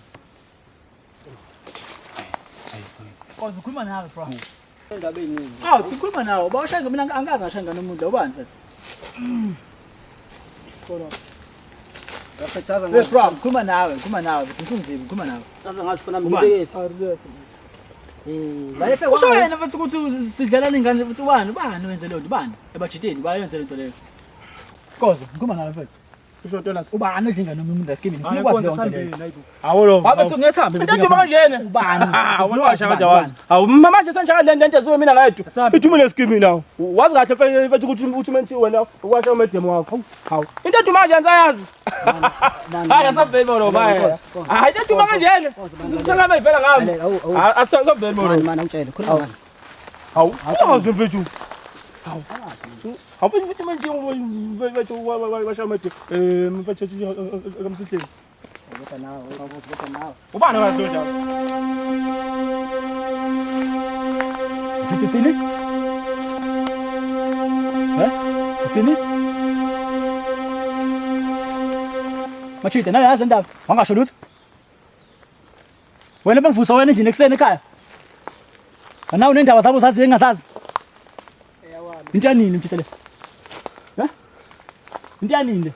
Konzo ukhuluma nawe bro. Indaba eyiningi. Sikhuluma nawe. Bawushaya mina angazi ngashaya ingane omuntu ubani mfethu? Kodwa. Yaphethaza ngathi bro, khuluma nawe. Ngikunzima khuluma nawe. Ngaze ngazifuna ngibekephi? Usho yena futhi ukuthi sidlalana ingane futhi ubani wenze lento ubani ebajiteni bayenze lento leyo. Kodwa ngikhuluma nawe mfethu. Usho ntona ubani odla ingane omunye umuntu asikimi ngikwazi yonke. Hawo lo. Baba uthi ngiyethamba bese. Into kanjena. Ubani? Wena washa kanjani? Hawu manje senjalo lento enteziwe mina ngayedwa. Ithumile esikimi nawo. Wazi kahle mfethu ukuthi menthi wena ukwasha umedemo wakho. Hawu. Into eduma nje ngisayazi. Hayi asabhebe lo baya. Hayi into eduma kanjena. Singabe ivela ngami. Asabhebe lo. Mana ngitshele khuluma ngani. Hawu. Awuzwe mfethu. Hawu. Hawu mfethu manje mfethu washa umedemo. Mfethu kamsihleni. Ubani wadoda? Uthini? Uthini? Machite nawe yazi indaba, wangasho lutho. Wena bengivusa wena endlini ekseni ekhaya. Anawu nendaba zabo zazi engazazi. Into yanini mchite le? Into yanini le?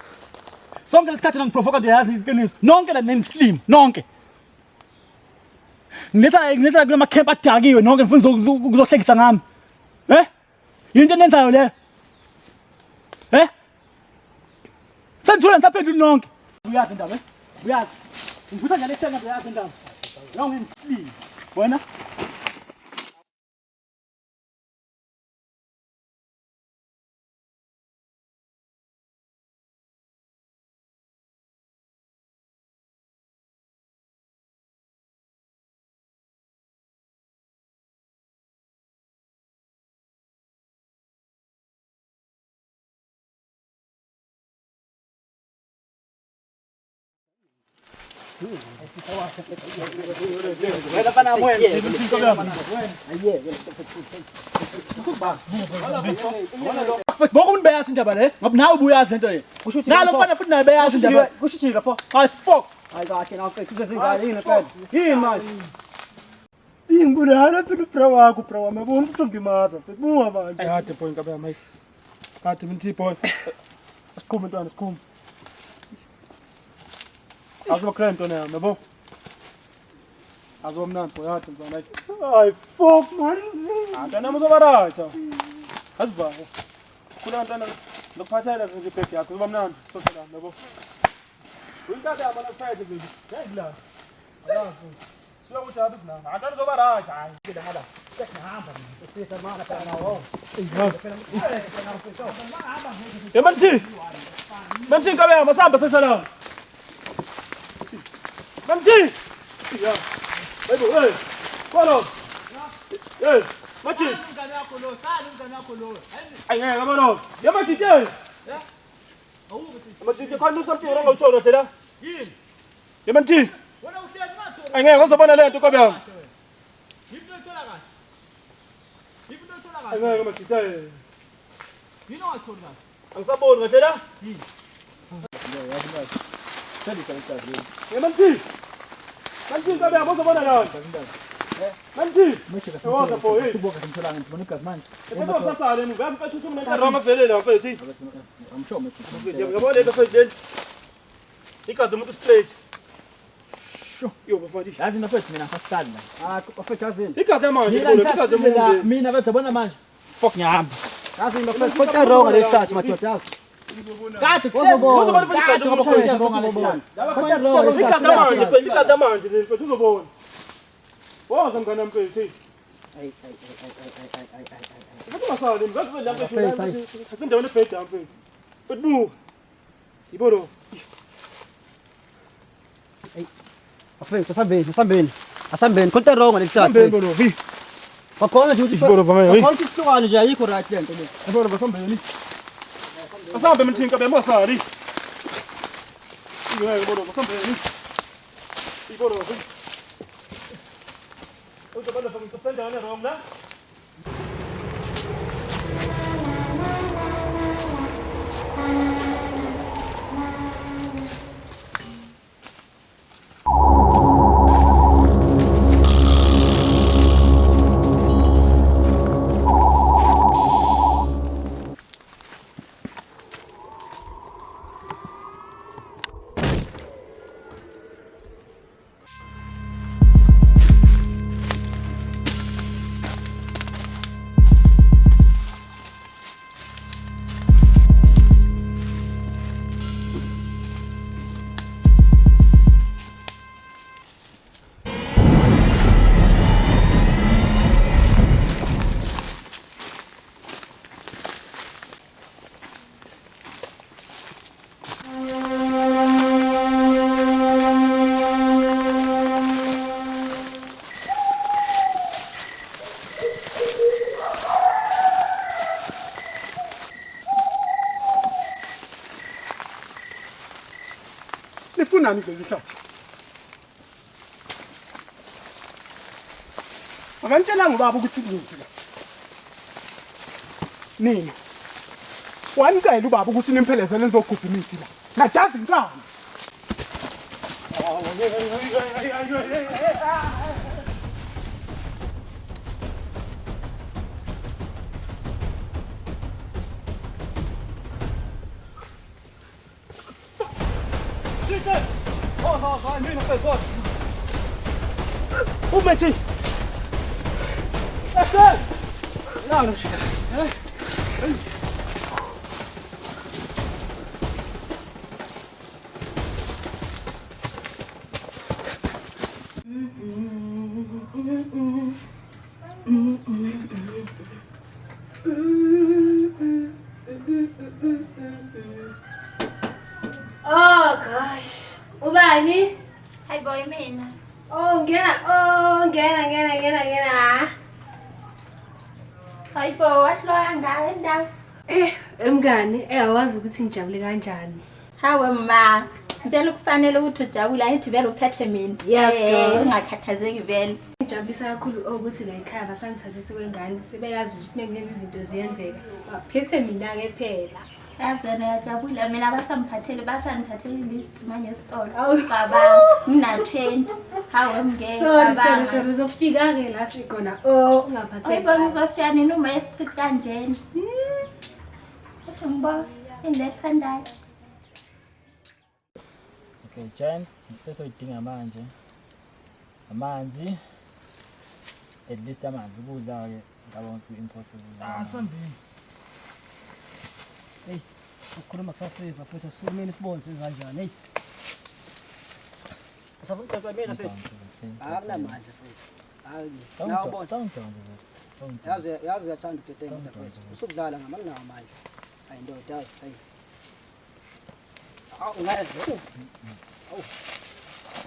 Sonke lesikhathi ngiprovoka nje yazi iqiniso. Nonke la nenislim, nonke. Ngithatha kula camp adakiwe nonke ngifuna ukuzohlekisa ngami. Into enenzayo le. Sendithula nisaphendula nonke. Uyazi indaba, uyazi. Ngivutha njalo esenga uyazi indaba. Yonke ngisibili. Wena? Bonke umuntu beyazi indaba le ngoba nawe ubuyazi lento le. Nalo mfana futhi naye beyazi indaba. Kushuthile lapho. Hayi fuck. Hayi kahle nawe mfethu sezingane yini mfethu. Yini manje? Ingibulala phela ubra wakho ubra wami yabona ukuthi ngimaza mfethu buwa manje. Ayade boy ngabe yami. Kade mina boy. Asiqhume ntwana siqhume. Azokhela ntwana yami yabo. Azomnandi boy yade mfana. Hayi fuck man. Ntwana muzobaraja. Azivale. Kula ntwana lokuphathela nje ibhegi yakho uba mnandi soshela yabo. Uyintata yabona Friday baby. Yayidla. Ayazi. Siyokuthi abizina. Ntwana uzobaraja hayi. Ngida ngala. Sekahamba mina. Sisa mana phela nawo. Manchi kabe masamba soshela. Manchi. Ya. Baby, hey. Follow. Hey, Manchi. Ay, ngabona. Yamanchi ke. Ya. Manchi ke khona something wrong utholo thela. Yini? Yamanchi. Wena uhlezi matho. Ay, ngeke ngizobona lento kabe yami. Yini uthola kahle? Yini uthola kahle? Ay, ngeke Manchi ke. Yini wathola kahle? Angisaboni kahle la? Yini? Yamanchi. Manchi kabe yami uzobona la. Manchi. Ewaza po, hey. Subuka simthola ngibona igazi manje. Ekuba kusasale mu, ngapha kathi umuntu rama velela mfethu. Amshomo. Ngiyabona lento mfethu. Ikazi umuntu straight. Sho, yo bafati. Yazi mfethu mina ngasaqala. Ah, mfethu yazini. Ikazi manje, ikazi umuntu. Mina mfethu yabona manje. Fuck ngihamba. Yazi mfethu konke wrong lehlathi madoda yazi. Kade uzobona kade ngoba konke wrong lehlathi. Konke wrong Ikazi manje, mfethu ikazi manje mfethu uzobona. Woza mngana mfethu. Ay. Ngasale mfethu lapha mfethu. Asendaweni ebhedda mfethu. Futhi Ibolo. Mfethu asambeni konke wrong lehlathi. Sambeni bolo. Hi. Bakhona nje ukuthi Ibolo vama. bakhona isisukane nje ayikho right lento le. Ibolo basambeni. Asambe mthini kabe masali. Ngeke bolo basambeni. Ibolo. Uzobona ukuthi usendaweni wrong la. Nifunani ke lihlathi? Akantshela ngubaba ukuthi kuphi la. Nina. Wanicela ubaba ukuthi nimphelezele nizogubha imithi la. Najazi inkani. Umeti. Esta. Não chega. Hayi boy mina. Oh, ngena. Hayi bo, wahloya ngayo ndawo. Mngani, awazi ukuthi ngijabule kanjani. Hawe ma. Vele kufanele ukuthi ujabule ayithi vele uphethe mina. Yes, girl. Ungakhathazeki vele. Ngijabulisa kakhulu ukuthi la ekhaya basangithathisa kwengane sibeyazi ukuthi mengenza izinto ziyenzeka. Baphethe mina ke phela. Yazi wena yajabula mina basamphathele basangithathele ilist manje esitolo. Awu. Baba ngina 20. Hawe mngeke Sorry, uzofika ke la sikhona. Oh, ungaphatheki. Hayibo ngizofika nini uma e-street kanjena. Kodwa ngiba indethandayo. Okay, gents, bese udinga manje amanzi, at least amanzi ukudla ke ngabona ukuthi impossible. Sambini. Hey, ukukhuluma kusasiza futhi asifumene isibonzo kanjani hey. Asabona ukuthi mina sethi akunamandla futhi. Hayi, nawubona. Yazi uyathanda ukudedenga mfethu. Usukudlala ngamanginawo amandla. Hayi ndoda yazi hey. Ungayedwa.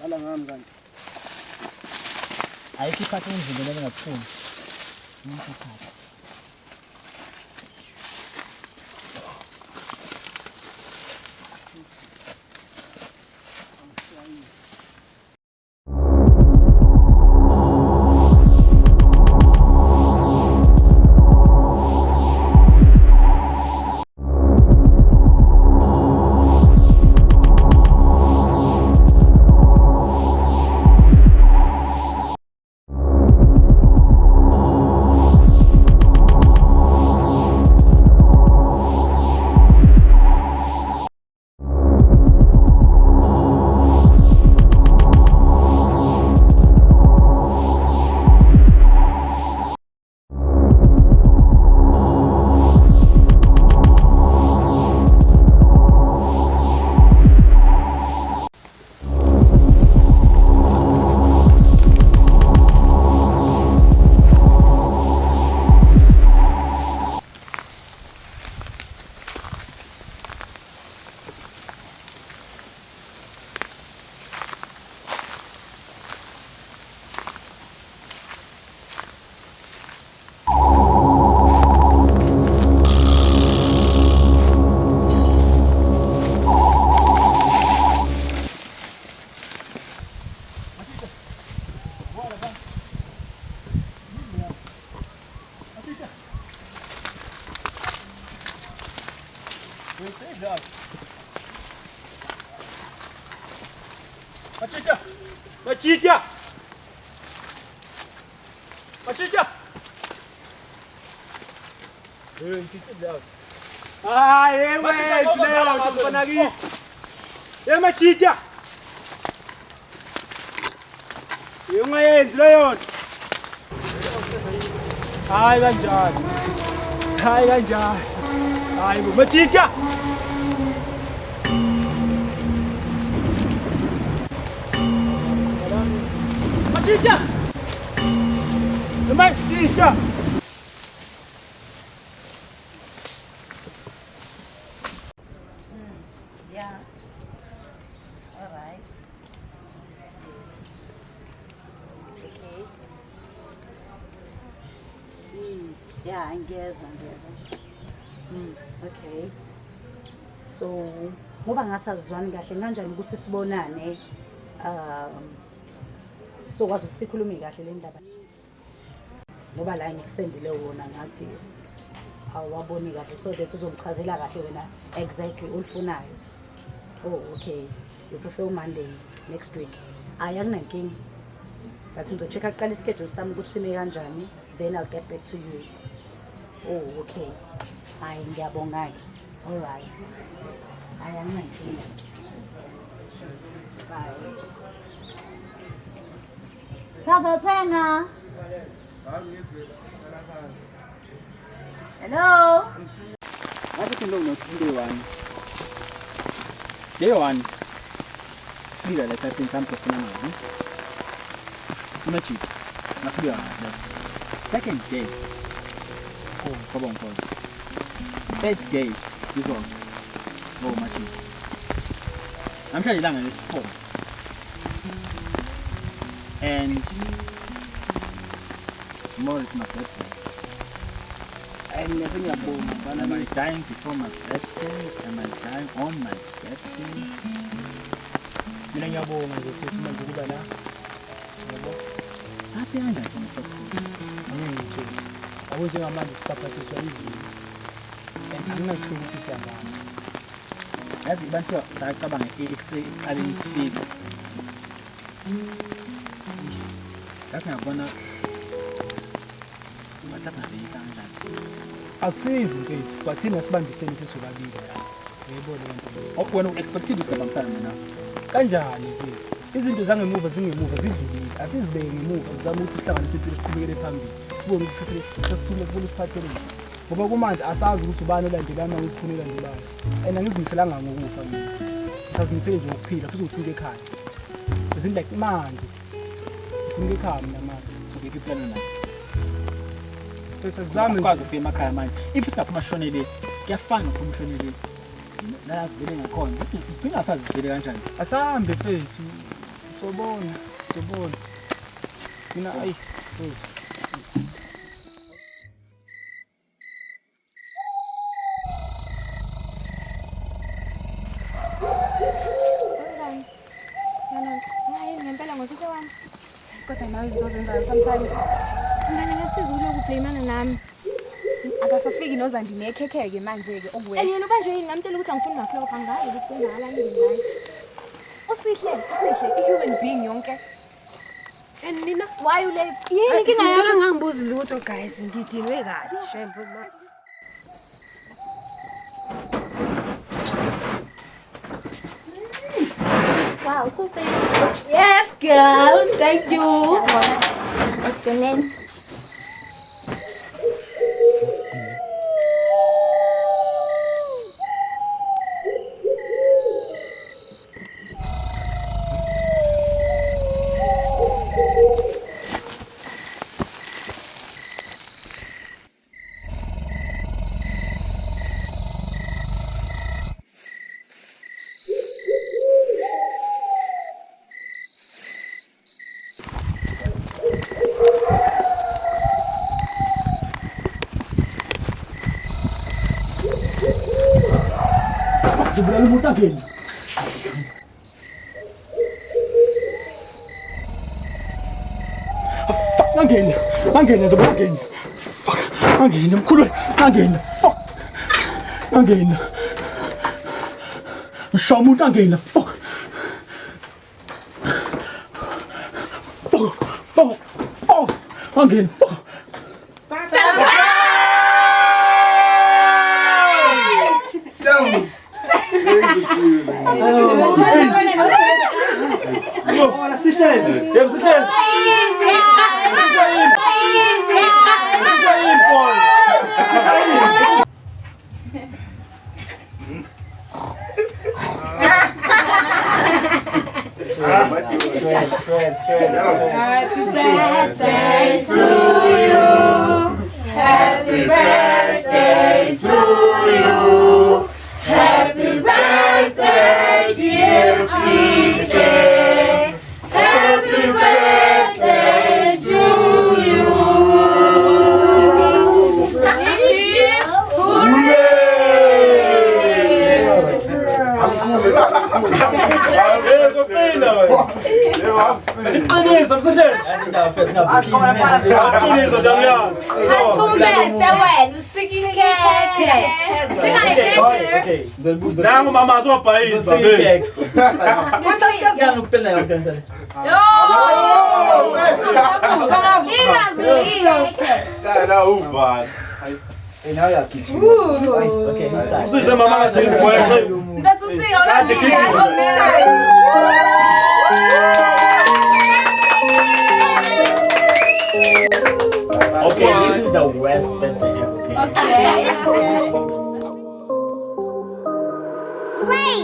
Dala ngami kanti. Ayikho ikhathi endlini engakuphumi. Ngikuthatha. Mcebza. Hayi wena leo tukonakisi. Mcebza. Ungayenzi leyo. Hayi kanjani. Hayi kanjani. Hayi Mcebza. Mcebza. Mcebza. Yeah. All right. Okay. Yeah, ngiyezwa. Okay. So, ngoba ngathi azizwani kahle kanjani ukuthi sibonane sokwazi ukuthi sikhulume kahle le ndaba. Ngoba la ngikusendile wona ngathi awaboni kahle so that uzomchazela kahle wena exactly ulifunayo. Oh, okay. You prefer Monday next week. Ayanginankinga. But ngizochecka kuqala ischedule sami ukuthi sime kanjani, then I'll get back to you. Oh, okay. Hayi ngiyabonga. All right. Ayanginankinga. Bye. Sazothenga. Hello. Ngathi lo nothisi one. Day one. Sifika la thathi insamso ofuna ngayo. Mcebza. Masibuya ngaze. Second day. Oh, sabonga. Third day. Izolo. Oh, Mcebza. Namhlanje ilanga lesi4. And tomorrow is my birthday. Am I dying before my birthday? Am I dying on my birthday? Mina ngiyabonga nje ukuthi manje kuba la. Yabo. Sathi kanjani from the first place? Angeke njengamanje sipaphathiswa izulu. Anginakuthula ukuthi siyabana. Yazi abantu sayacabanga eqaleni ifika. Sasingabona sasingabeyisa kanjani. Akusizi mfethu, but thina sibambisene sisobabili la. Uyayibona lento. Wena u-expected ukubambisana mina. Kanjani mfethu? Izinto zangemuva zidlulile. Asizibeke ngemuva sizama ukuthi sihlanganise impilo siqhubekele phambili. Sibone ukuthi sesifuna siphathele. Ngoba kumanje asazi ukuthi ubani olandelana ukuthi khona elandelayo. And angizimiselanga ngokufa mina. Ngisazimisele nje ukuphila futhi ngifike ekhaya. Izinto like manje. Ngifike ekhaya mina manje. Ngeke plan na. Sesizame sikwazi ukufika emakhaya manje. If singaphuma shonele, kuyafana ukuphuma shonele. La vele ngakhona. Ngicela asazi vele kanjani. Asambe mfethu. Sobona. Mina ayi. Ngempela ngosithe wami. Kodwa nawe izinto zenzayo sometimes. Mina ngiyasiza ukuloku blamana nami. Akasafiki nozandini ekhekheke manje-ke okuwena. Yena ubanje yini ngamtshela ukuthi angifuni nakhulokho angazi ukuthi kwenzakalani ngayo. Usihle, i-human being yonke. And nina Why you late? yini inkinga yakho? Ngicela ngangibuzi lutho guys, ngidinwe kabi shembe ma. Wow, so thank Yes, girls, thank you. What's your name? Jebulani umuntu angeni. Fuck, angeni ndoba angeni. Fuck, angeni mkhulu, angeni. Fuck. Angeni. Usho umuntu angeni. Fuck. Fuck. Angeni. Fuck. Olha, sisters. Temos sisters. Happy birthday to you. Happy birthday to you. Happy birthday, dear CJ. Happy birthday to you. Nangu mama azobhayisa babe. Usize mama asingibona. Bese usika Okay, this is the worst birthday ever.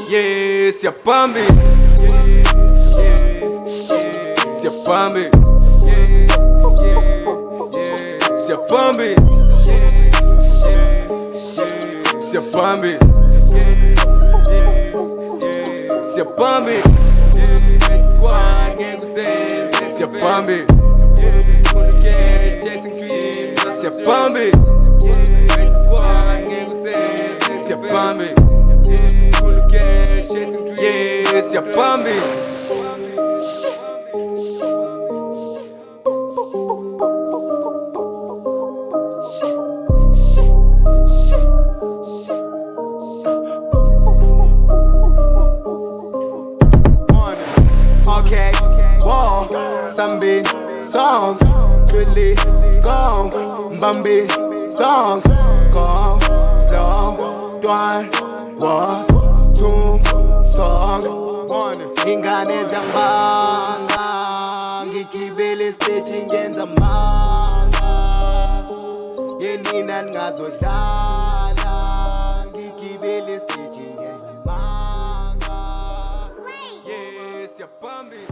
Yeah, se apambe. Se apambe. Se apambe. Se apambe. Se apambe. Se Siyabambi. Siyabambi. Siyabambi. Yeah, Siyabambi. Okay, whoa, Sambi, song, really, go, Bambi, song, go, slow, one, was, two, song, ingane zambanga, ngikibele stage ngenza manga, yenina ngazodlala, ngikibele stage ngenza manga, yes, Siyabambi.